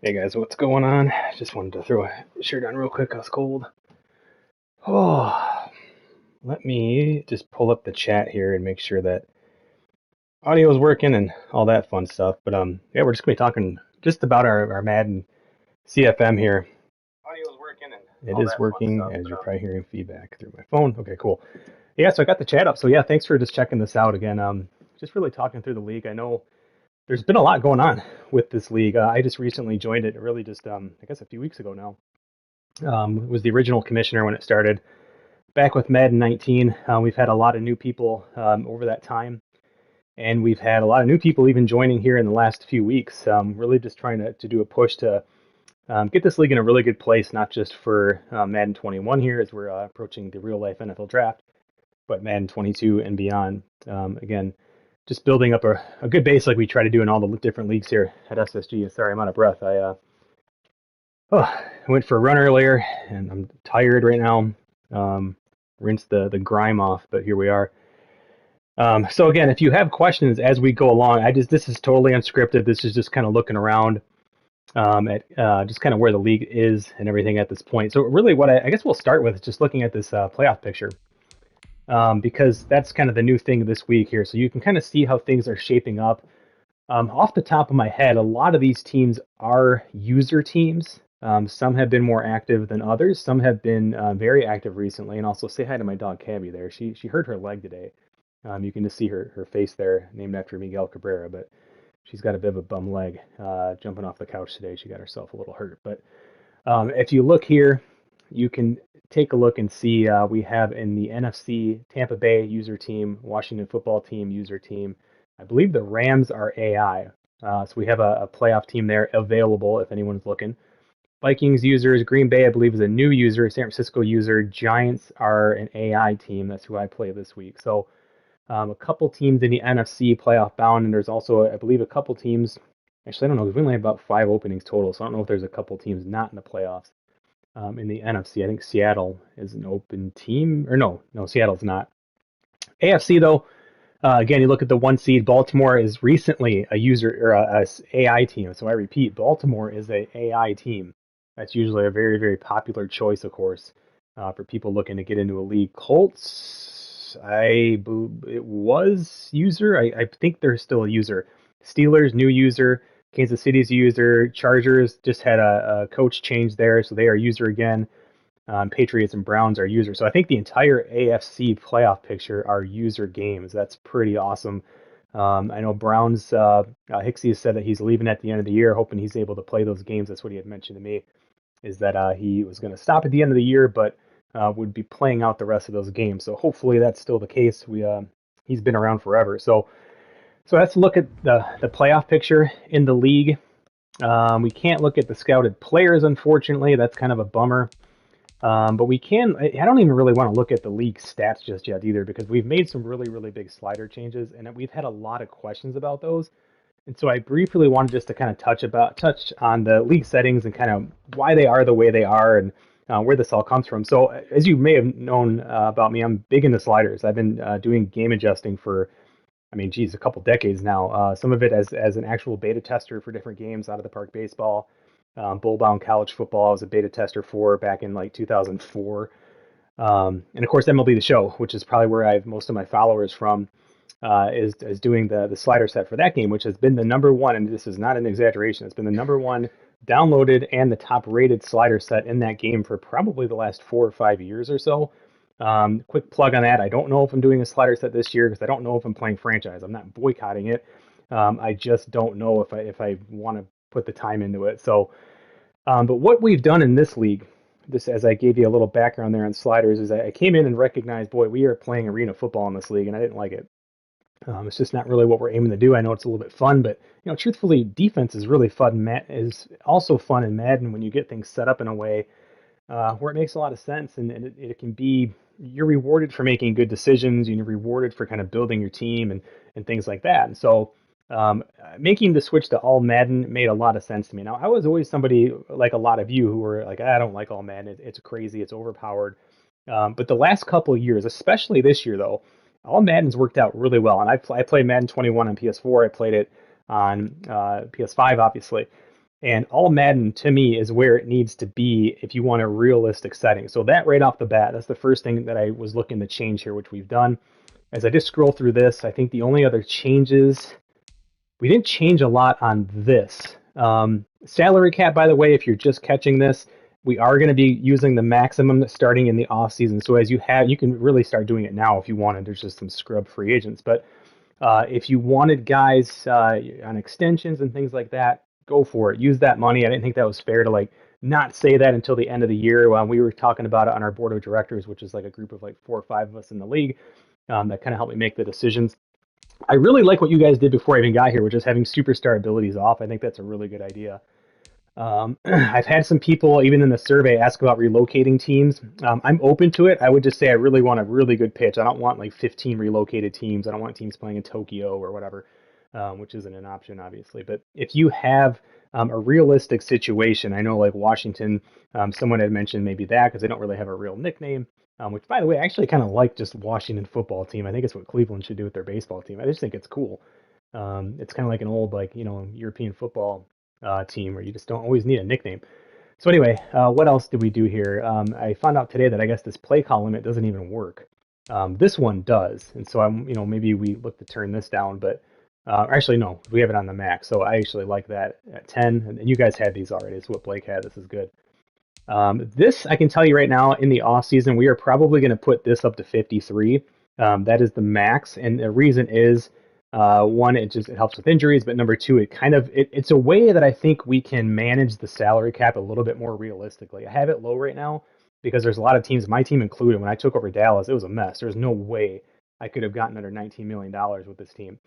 Hey guys, what's going on? Just wanted to throw a shirt on real quick. I was cold. Oh, let me just pull up the chat here and make sure that audio is working and all that fun stuff. But yeah, we're just gonna be talking just about our Madden CFM here. Audio is working and it is working, as you're probably hearing feedback through my phone. Okay, cool. Yeah, so I got the chat up. So yeah, thanks for just checking this out again. Just really talking through the league. I know there's been a lot going on with this league. I just recently joined it, really just I guess a few weeks ago now. Was the original commissioner when it started. Back with Madden 19, we've had a lot of new people over that time, and we've had a lot of new people even joining here in the last few weeks. Really just trying to do a push to get this league in a really good place, not just for Madden 21 here as we're approaching the real life NFL draft, but Madden 22 and beyond. Again, just building up a good base like we try to do in all the different leagues here at SSG. Sorry, I'm out of breath. I went for a run earlier, and I'm tired right now. Rinse the grime off, but here we are. So again, if you have questions as we go along, this is totally unscripted. This is just kind of looking around at just kind of where the league is and everything at this point. So really, what I guess we'll start with is just looking at this playoff picture, because that's kind of the new thing this week here. So you can kind of see how things are shaping up. Off the top of my head, a lot of these teams are user teams. Some have been more active than others. Some have been very active recently. And also say hi to my dog Cabby there. She hurt her leg today. You can just see her face there, named after Miguel Cabrera. But she's got a bit of a bum leg. Jumping off the couch today, she got herself a little hurt. But if you look here, you can take a look and see we have in the NFC Tampa Bay user team, Washington football team user team. I believe the Rams are AI. So we have a playoff team there available if anyone's looking. Vikings users, Green Bay, I believe, is a new user. San Francisco user. Giants are an AI team. That's who I play this week. So a couple teams in the NFC playoff bound, and there's also, I believe, a couple teams. Actually, I don't know. We only have about 5 openings total, so I don't know if there's a couple teams not in the playoffs. In the NFC, I think Seattle is an open team, or no, Seattle's not. AFC though, again, you look at the one seed. Baltimore is recently a user or a AI team. So I repeat, Baltimore is a AI team. That's usually a very, very popular choice, of course, for people looking to get into a league. Colts, it was user. I think they're still a user. Steelers, new user. Kansas City's user. Chargers just had a coach change there, so they are user again. Patriots and Browns are users. So I think the entire AFC playoff picture are user games. That's pretty awesome. I know Browns, Hicksey has said that he's leaving at the end of the year, hoping he's able to play those games. That's what he had mentioned to me, is that he was going to stop at the end of the year, but would be playing out the rest of those games. So hopefully that's still the case. He's been around forever. So let's look at the playoff picture in the league. We can't look at the scouted players, unfortunately. That's kind of a bummer. But we can, I don't even really want to look at the league stats just yet either, because we've made some really, really big slider changes, and we've had a lot of questions about those. And so I briefly wanted just to kind of touch on the league settings and kind of why they are the way they are, and where this all comes from. So as you may have known about me, I'm big into sliders. I've been doing game adjusting for, I mean, geez, a couple decades now. Some of it as an actual beta tester for different games out of the park baseball. Bull Bound College Football I was a beta tester for back in like 2004. And of course, MLB The Show, which is probably where I have most of my followers from, is doing the slider set for that game, which has been the number one, and this is not an exaggeration, it's been the number one downloaded and the top rated slider set in that game for probably the last 4 or 5 years or so. Quick plug on that. I don't know if I'm doing a slider set this year because I don't know if I'm playing franchise. I'm not boycotting it. I just don't know if I want to put the time into it. So, but what we've done in this league, this as I gave you a little background there on sliders, is I came in and recognized, boy, we are playing arena football in this league, and I didn't like it. It's just not really what we're aiming to do. I know it's a little bit fun, but truthfully, defense is really fun. Is also fun in Madden when you get things set up in a way where it makes a lot of sense, and it can be, you're rewarded for making good decisions, you're rewarded for kind of building your team and things like that. And so making the switch to all Madden made a lot of sense to me. Now, I was always somebody like a lot of you who were like, I don't like all Madden. It's crazy. It's overpowered. But the last couple of years, especially this year, though, all Madden's worked out really well. And I played Madden 21 on PS4. I played it on PS5, obviously. And all Madden to me is where it needs to be if you want a realistic setting. So that right off the bat, that's the first thing that I was looking to change here, which we've done. As I just scroll through this, I think the only other changes, we didn't change a lot on this. Salary cap, by the way, if you're just catching this, we are going to be using the maximum starting in the off season. So as you can really start doing it now if you wanted. There's just some scrub free agents, but if you wanted guys on extensions and things like that, go for it. Use that money. I didn't think that was fair to like not say that until the end of the year when we were talking about it on our board of directors, which is like a group of like 4 or 5 of us in the league that kind of helped me make the decisions. I really like what you guys did before I even got here, which is having superstar abilities off. I think that's a really good idea. I've had some people, even in the survey, ask about relocating teams. I'm open to it. I would just say I really want a really good pitch. I don't want like 15 relocated teams. I don't want teams playing in Tokyo or whatever, which isn't an option, obviously. But if you have a realistic situation, I know like Washington, someone had mentioned maybe that because they don't really have a real nickname. Which, by the way, I actually kind of like just Washington football team. I think it's what Cleveland should do with their baseball team. I just think it's cool. It's kind of like an old like European football team where you just don't always need a nickname. So anyway, what else did we do here? I found out today that I guess this play call limit doesn't even work. This one does, and so maybe we look to turn this down, but actually no, we have it on the max. So I actually like that at 10, and you guys had these already. It's what Blake had. This is good. This I can tell you right now in the off season, we are probably going to put this up to 53. That is the max, and the reason is one, it helps with injuries, but number two, it's a way that I think we can manage the salary cap a little bit more realistically. I have it low right now because there's a lot of teams, my team included. When I took over Dallas, it was a mess. There's no way I could have gotten under $19 million with this team.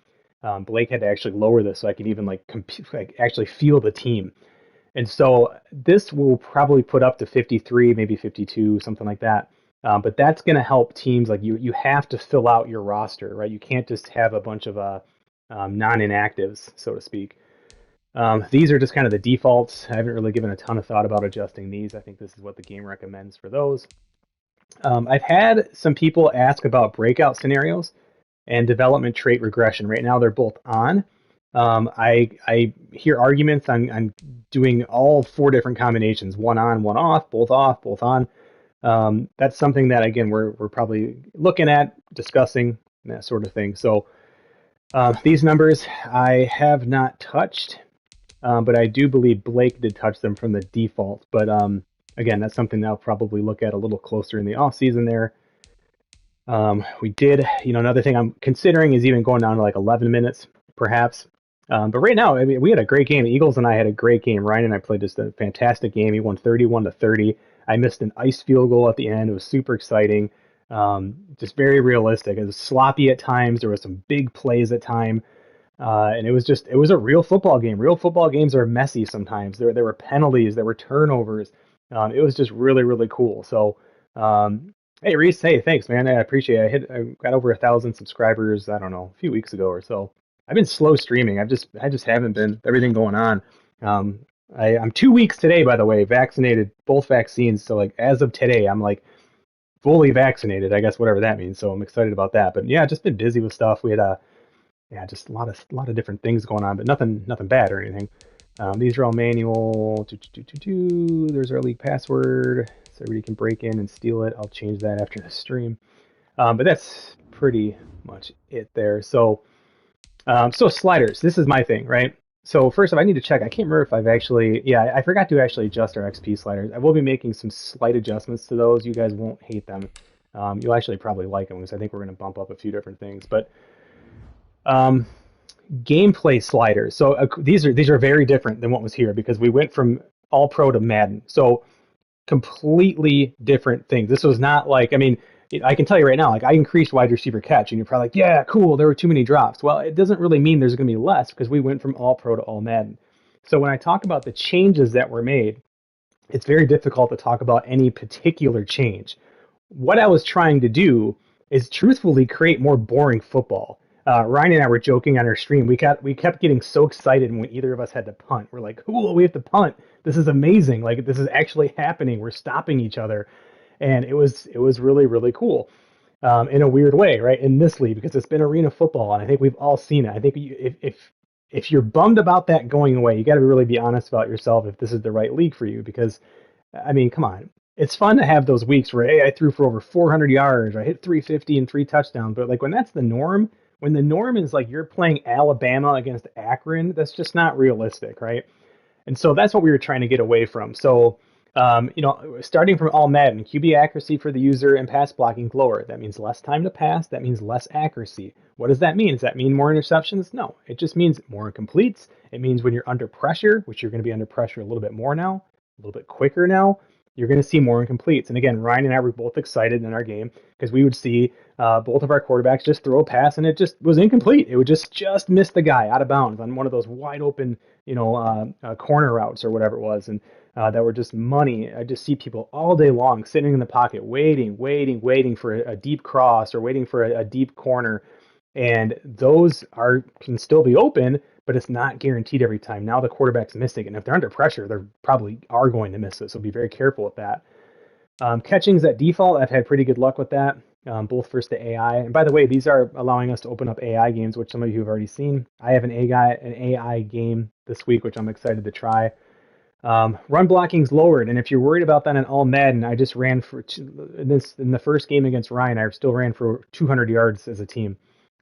Blake had to actually lower this so I could even actually feel the team. And so this will probably put up to 53, maybe 52, something like that. But that's going to help teams like you have to fill out your roster, right? You can't just have a bunch of non-inactives, so to speak. These are just kind of the defaults. I haven't really given a ton of thought about adjusting these. I think this is what the game recommends for those. I've had some people ask about breakout scenarios and development trait regression. Right now they're both on. I hear arguments on doing all 4 different combinations, one on, one off, both on. That's something that, again, we're probably looking at, discussing, that sort of thing. So these numbers I have not touched, but I do believe Blake did touch them from the default. But again, that's something that I'll probably look at a little closer in the off season there. We did, another thing I'm considering is even going down to like 11 minutes, perhaps. But right now, I mean, we had a great game. The Eagles and I had a great game. Ryan and I played just a fantastic game. He won 31-30. I missed an ice field goal at the end. It was super exciting. Just very realistic. It was sloppy at times. There were some big plays at time. And it was a real football game. Real football games are messy sometimes. There were penalties. There were turnovers. It was just really, really cool. So, hey, Reese, hey, thanks, man. I appreciate it. I got over 1,000 subscribers, I don't know, a few weeks ago or so. I've been slow streaming. I just haven't been, everything going on. I'm 2 weeks today, by the way, vaccinated, both vaccines. So like as of today, I'm like fully vaccinated, I guess, whatever that means. So I'm excited about that. But yeah, just been busy with stuff. We had just a lot of different things going on, but nothing bad or anything. These are all manual. There's our league password, so everybody can break in and steal it. I'll change that after the stream. But that's pretty much it there. So sliders. This is my thing, right? So first off, I need to check. I can't remember if I've actually, I forgot to actually adjust our XP sliders. I will be making some slight adjustments to those. You guys won't hate them. You'll actually probably like them because I think we're going to bump up a few different things. But gameplay sliders. So these are very different than what was here because we went from All Pro to Madden. So completely different things. This was not like, I mean, I can tell you right now, like I increased wide receiver catch, and you're probably like, yeah, cool, there were too many drops. Well, it doesn't really mean there's going to be less because we went from All Pro to All Madden. So when I talk about the changes that were made, it's very difficult to talk about any particular change. What I was trying to do is truthfully create more boring football. Ryan and I were joking on our stream. We kept getting so excited when either of us had to punt. We're like, cool, we have to punt. This is amazing. Like this is actually happening. We're stopping each other. And it was really, really cool in a weird way, right? In this league, because it's been arena football, and I think we've all seen it. I think if if you're bummed about that going away, you got to really be honest about yourself if this is the right league for you. Because, I mean, come on. It's fun to have those weeks where, hey, I threw for over 400 yards, or I hit 350 and 3 touchdowns. But like when that's the norm, when the norm is like you're playing Alabama against Akron, that's just not realistic, right? And so that's what we were trying to get away from. So, starting from all Madden, QB accuracy for the user and pass blocking lower. That means less time to pass. That means less accuracy. What does that mean? Does that mean more interceptions? No, it just means more incompletes. It means when you're under pressure, which you're going to be under pressure a little bit more now, a little bit quicker now, you're going to see more incompletes. And again, Ryan and I were both excited in our game because we would see both of our quarterbacks just throw a pass and it just was incomplete. It would just miss the guy out of bounds on one of those wide open, corner routes or whatever it was. And that were just money. I just see people all day long sitting in the pocket, waiting for a deep cross or waiting for a deep corner. And those can still be open, but it's not guaranteed every time. Now the quarterback's missing, and if they're under pressure, they probably are going to miss it. So be very careful with that. Catchings at default, I've had pretty good luck with that, both versus the AI. And by the way, these are allowing us to open up AI games, which some of you have already seen. I have an AI game this week, which I'm excited to try. Run blocking's lowered, and if you're worried about that in all Madden, I just ran in the first game against Ryan. I still ran for 200 yards as a team.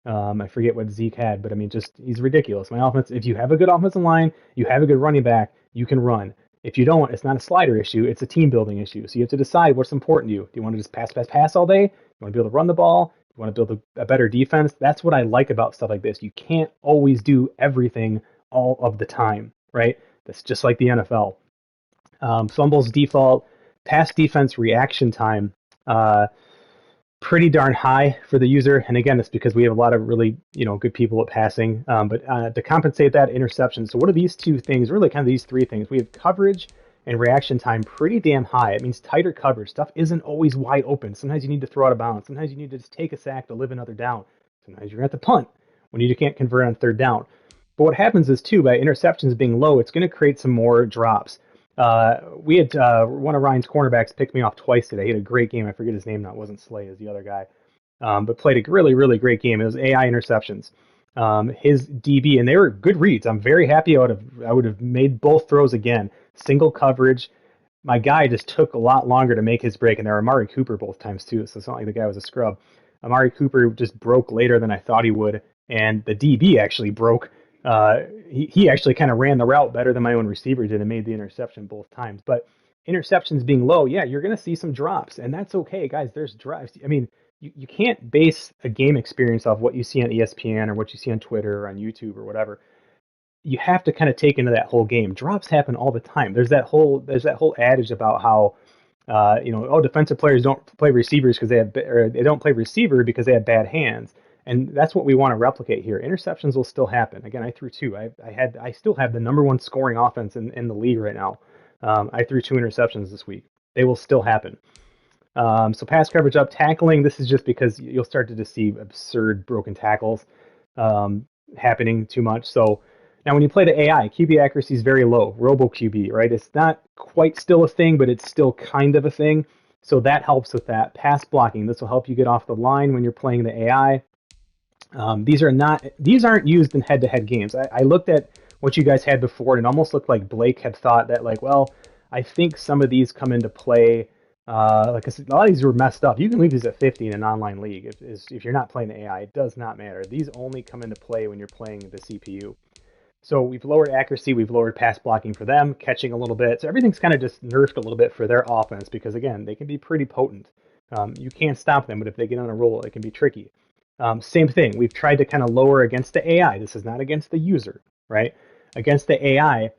I forget what Zeke had, but I mean, he's ridiculous. My offense, if you have a good offensive line, you have a good running back, you can run. If you don't, it's not a slider issue, it's a team building issue. So you have to decide what's important to you. Do you want to just pass all day? You want to be able to run the ball? You want to build a better defense? That's what I like about stuff like this. You can't always do everything all of the time, right? That's just like the NFL. Fumbles default, pass defense reaction time, pretty darn high for the user. And again, it's because we have a lot of really, good people at passing. But to compensate that, interceptions. So what are these two things? Really kind of these three things. We have coverage and reaction time pretty damn high. It means tighter coverage. Stuff isn't always wide open. Sometimes you need to throw out of bounds. Sometimes you need to just take a sack to live another down. Sometimes you're at the punt when you can't convert on third down. But what happens is, too, by interceptions being low, it's going to create some more drops. We had one of Ryan's cornerbacks pick me off twice today. He had a great game. I forget his name now. It wasn't Slay, as the other guy. But played a really, really great game. It was AI interceptions. His DB, and they were good reads. I'm very happy. I would have made both throws again. Single coverage. My guy just took a lot longer to make his break, and there were Amari Cooper both times, too. So it's not like the guy was a scrub. Amari Cooper just broke later than I thought he would, and the DB actually broke. He actually kind of ran the route better than my own receiver did and made the interception both times. But interceptions being low, yeah, you're going to see some drops, and that's okay, guys. There's drops. I mean, you can't base a game experience off what you see on ESPN or what you see on Twitter or on YouTube or whatever. You have to kind of take into that whole game. Drops happen all the time. There's that whole adage about how defensive players don't play receivers because they don't play receiver because they have bad hands. And that's what we want to replicate here. Interceptions will still happen. Again, I threw two. I still have the number one scoring offense in the league right now. I threw 2 interceptions this week. They will still happen. So pass coverage up, tackling. This is just because you'll start to just see absurd broken tackles happening too much. So now when you play the AI, QB accuracy is very low. Robo QB, right? It's not quite still a thing, but it's still kind of a thing. So that helps with that. Pass blocking. This will help you get off the line when you're playing the AI. These aren't used in head-to-head games. I looked at what you guys had before, and it almost looked like Blake had thought that, like, well, I think some of these come into play. Like I said, a lot of these were messed up. You can leave these at 50 in an online league if you're not playing the AI. It does not matter. These only come into play when you're playing the CPU. So we've lowered accuracy, we've lowered pass blocking for them, catching a little bit. So everything's kind of just nerfed a little bit for their offense because, again, they can be pretty potent. You can't stop them, but if they get on a roll, it can be tricky. Same thing. We've tried to kind of lower against the AI. This is not against the user, right? Against the AI,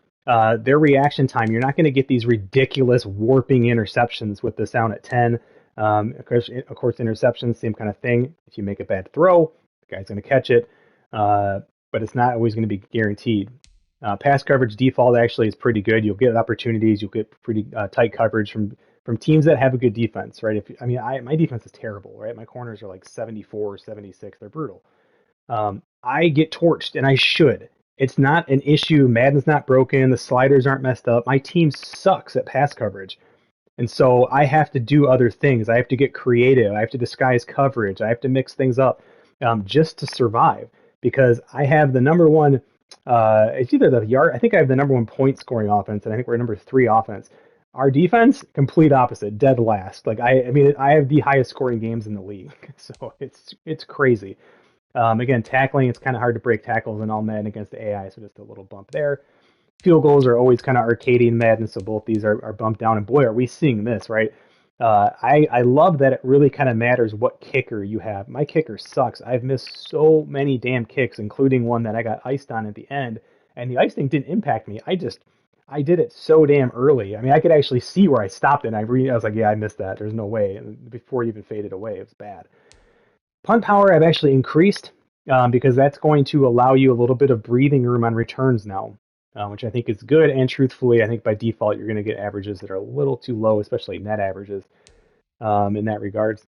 their reaction time, you're not going to get these ridiculous warping interceptions with this down at 10. Of course, interceptions, same kind of thing. If you make a bad throw, the guy's going to catch it, but it's not always going to be guaranteed. Pass coverage default actually is pretty good. You'll get opportunities. You'll get pretty tight coverage from teams that have a good defense, right? My defense is terrible, right? My corners are like 74, 76. They're brutal. I get torched, and I should. It's not an issue. Madden's not broken. The sliders aren't messed up. My team sucks at pass coverage. And so I have to do other things. I have to get creative. I have to disguise coverage. I have to mix things up just to survive because I have the number one It's either the yard. I think I have the number one point scoring offense, and I think we're number three offense. Our defense, complete opposite, dead last. Like I mean, I have the highest scoring games in the league, so it's crazy. Again, tackling, it's kind of hard to break tackles in all Madden against the AI, so just a little bump there. Field goals are always kind of arcadey in Madden, so both these are bumped down. And boy, are we seeing this, right? I love that it really kind of matters what kicker you have. My kicker sucks. I've missed so many damn kicks, including one that I got iced on at the end. And the icing didn't impact me. I did it so damn early. I mean, I could actually see where I stopped it. And I was like, yeah, I missed that. There's no way. And before it even faded away, it was bad. Punt power I've actually increased because that's going to allow you a little bit of breathing room on returns now, which I think is good. And truthfully, I think by default you're going to get averages that are a little too low, especially net averages in that regards.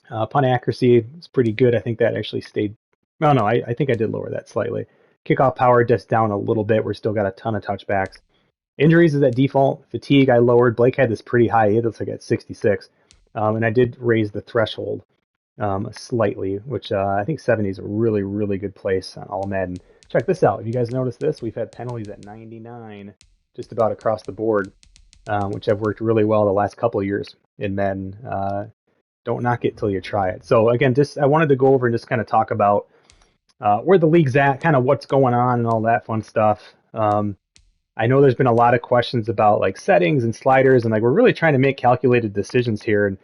Punt accuracy is pretty good. I think that actually stayed. Well, no, I think I did lower that slightly. Kickoff power just down a little bit. We're still got a ton of touchbacks. Injuries is at default. Fatigue I lowered. Blake had this pretty high. It looks like at 66. And I did raise the threshold slightly, which I think 70 is a really, really good place on all Madden. Check this out. If you guys notice this, we've had penalties at 99 just about across the board, which have worked really well the last couple of years in Madden. Don't knock it till you try it. So again, just I wanted to go over and just kind of talk about where the league's at, kind of what's going on and all that fun stuff. I know there's been a lot of questions about like settings and sliders, and like we're really trying to make calculated decisions here, and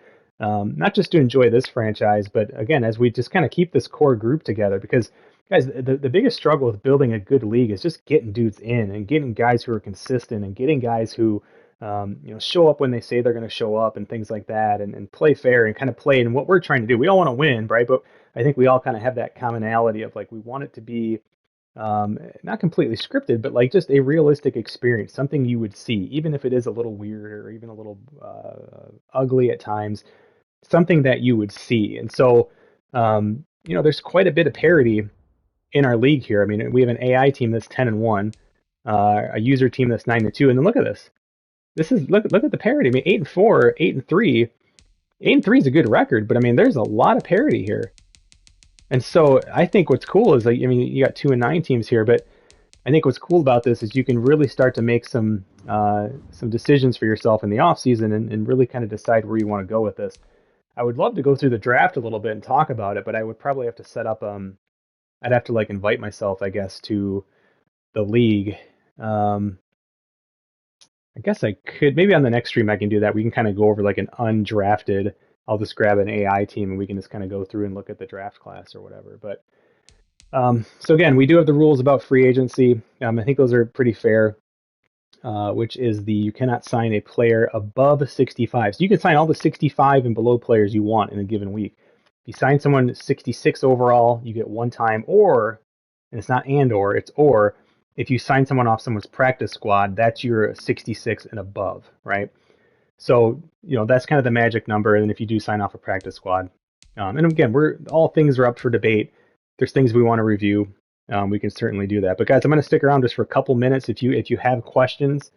not just to enjoy this franchise, but again, as we just kind of keep this core group together, because guys, the biggest struggle with building a good league is just getting dudes in and getting guys who are consistent and getting guys who show up when they say they're going to show up and things like that, and play fair and kind of play in what we're trying to do. We all want to win, right? But I think we all kind of have that commonality of like we want it to be not completely scripted, but like just a realistic experience, something you would see, even if it is a little weird or even a little ugly at times, something that you would see. And so, there's quite a bit of parity in our league here. I mean, we have an AI team that's 10-1, a user team that's 9-2, and then look at this. This is look at the parity. I mean, 8-4, 8-3. 8-3 is a good record, but I mean, there's a lot of parity here. And so I think what's cool is like, I mean, you got 2-9 teams here, but I think what's cool about this is you can really start to make some decisions for yourself in the off season and really kind of decide where you want to go with this. I would love to go through the draft a little bit and talk about it, but I would probably have to set up I'd have to like invite myself, I guess, to the league. I guess I could maybe on the next stream I can do that. We can kind of go over like an undrafted. I'll just grab an AI team and we can just kind of go through and look at the draft class or whatever. But so again, we do have the rules about free agency. I think those are pretty fair, which is you cannot sign a player above 65. So you can sign all the 65 and below players you want in a given week. If you sign someone 66 overall, you get one time, and it's not or, it's or. If you sign someone off someone's practice squad, that's your 66 and above, right? So, that's kind of the magic number. And if you do sign off a practice squad, and again, all things are up for debate. There's things we want to review. We can certainly do that. But guys, I'm going to stick around just for a couple minutes. If you have questions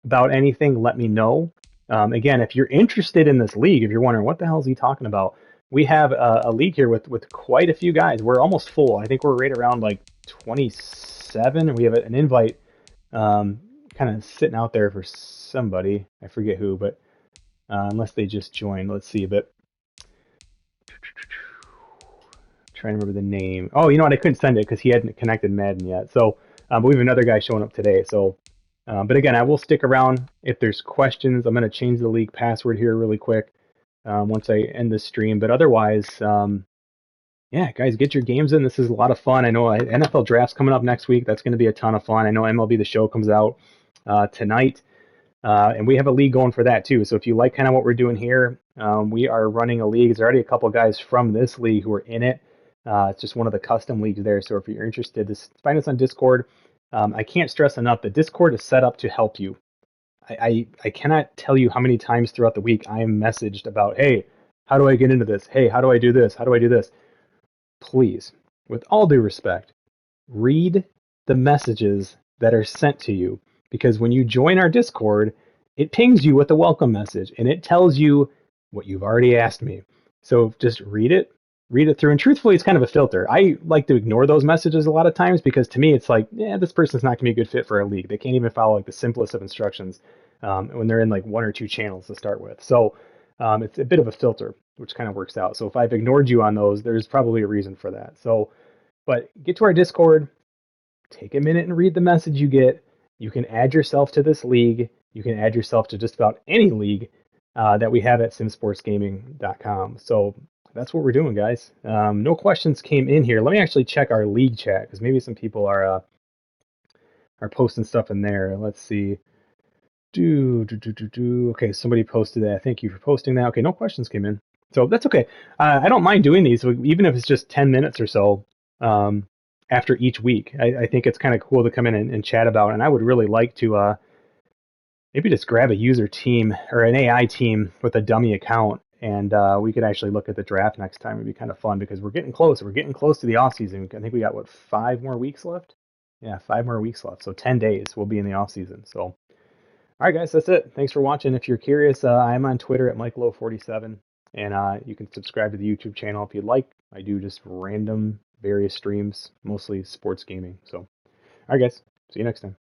about anything, let me know. Again, if you're interested in this league, if you're wondering what the hell is he talking about, we have a league here with quite a few guys. We're almost full. I think we're right around like 27, and we have an invite kind of sitting out there for somebody. I forget who, but unless they just joined. Let's see. But trying to remember the name. Oh, you know what? I couldn't send it because he hadn't connected Madden yet. So, but we have another guy showing up today. So, but again, I will stick around if there's questions. I'm going to change the league password here really quick once I end the stream. But otherwise, yeah, guys, get your games in. This is a lot of fun. I know NFL draft's coming up next week. That's going to be a ton of fun. I know MLB The Show comes out tonight. And we have a league going for that too. So if you like kind of what we're doing here, we are running a league. There's already a couple guys from this league who are in it. It's just one of the custom leagues there. So if you're interested, just find us on Discord. I can't stress enough that Discord is set up to help you. I cannot tell you how many times throughout the week I am messaged about, hey, how do I get into this? Hey, how do I do this? How do I do this? Please, with all due respect, read the messages that are sent to you. Because when you join our Discord, it pings you with a welcome message, and it tells you what you've already asked me. So just read it, read it through. And truthfully, it's kind of a filter. I like to ignore those messages a lot of times because to me, it's like, yeah, this person's not going to be a good fit for a league. They can't even follow like the simplest of instructions when they're in like one or two channels to start with. So it's a bit of a filter, which kind of works out. So if I've ignored you on those, there's probably a reason for that. So, but get to our Discord, take a minute and read the message you get. You can add yourself to this league. You can add yourself to just about any league that we have at simsportsgaming.com. So that's what we're doing, guys. No questions came in here. Let me actually check our league chat because maybe some people are posting stuff in there. Let's see. Okay, somebody posted that. Thank you for posting that. Okay, no questions came in. So that's okay. I don't mind doing these, even if it's just 10 minutes or so after each week. I think it's kind of cool to come in and chat about. And I would really like to maybe just grab a user team or an AI team with a dummy account. And we could actually look at the draft next time. It'd be kind of fun because we're getting close. We're getting close to the off season. I think we got, 5 more weeks left? Yeah, 5 more weeks left. So 10 days we'll be in the off season. So, all right, guys, that's it. Thanks for watching. If you're curious, I'm on Twitter at MikeLow47. And you can subscribe to the YouTube channel if you'd like. I do just random various streams, mostly sports gaming. So, all right, guys, see you next time.